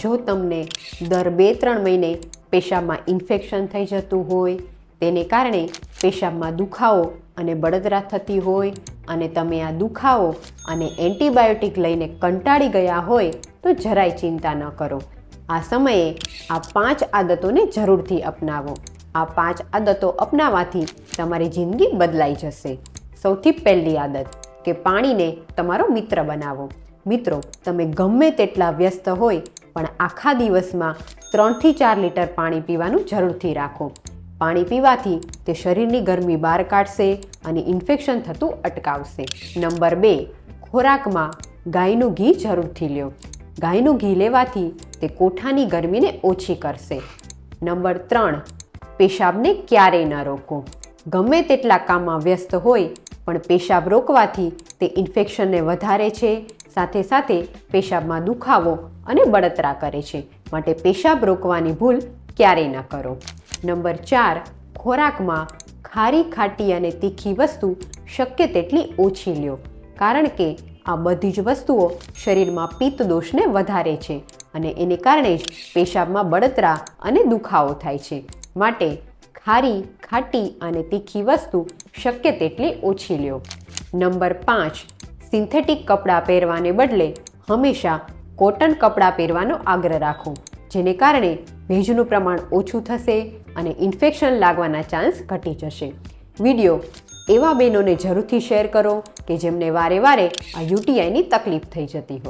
જો તમને દર 2-3 મહિને પેશાબમાં ઇન્ફેક્શન થઈ જતું હોય, તેને કારણે પેશાબમાં દુખાવો અને બળતરા થતી હોય અને તમે આ દુખાવો અને એન્ટિબાયોટિક લઈને કંટાળી ગયા હોય તો જરાય ચિંતા ન કરો. આ સમયે આ 5 આદતોને જરૂરથી અપનાવો. આ 5 આદતો અપનાવવાથી તમારી જિંદગી બદલાઈ જશે. સૌથી પહેલી આદત કે પાણીને તમારો મિત્ર બનાવો. મિત્રો, તમે ગમે તેટલા વ્યસ્ત હોય પણ આખા દિવસમાં 3 થી 4 લીટર પાણી પીવાનું જરૂરથી રાખો. પાણી પીવાથી તે શરીરની ગરમી બહાર કાઢશે અને ઇન્ફેક્શન થતું અટકાવશે. નંબર 2, ખોરાકમાં ગાયનું ઘી જરૂરથી લ્યો. ગાયનું ઘી લેવાથી તે કોઠાની ગરમીને ઓછી કરશે. નંબર 3, પેશાબને ક્યારેય ન રોકો. ગમે તેટલા કામમાં વ્યસ્ત હોય પણ પેશાબ રોકવાથી તે ઇન્ફેક્શનને વધારે છે, સાથે સાથે પેશાબમાં દુખાવો અને બળતરા કરે છે. માટે પેશાબ રોકવાની ભૂલ ક્યારેય ન કરો. નંબર 4, ખોરાકમાં ખારી, ખાટી અને તીખી વસ્તુ શક્ય તેટલી ઓછી લ્યો. કારણ કે આ બધી જ વસ્તુઓ શરીરમાં પિત્ત દોષને વધારે છે અને એને કારણે જ પેશાબમાં બળતરા અને દુખાવો થાય છે. માટે ખારી, ખાટી અને તીખી વસ્તુ શક્ય તેટલી ઓછી લ્યો. નંબર 5, સિન્થેટિક કપડાં પહેરવાને બદલે હંમેશા કોટન કપડાં પહેરવાનો આગ્રહ રાખો, જેને કારણે ભેજનું પ્રમાણ ઓછું થશે અને ઇન્ફેક્શન લાગવાના ચાન્સ ઘટી જશે. વિડીયો એવા બહેનોને જરૂરથી શેર કરો કે જેમને વારે વારે આ યુટીઆઈની તકલીફ થઈ જતી હોય.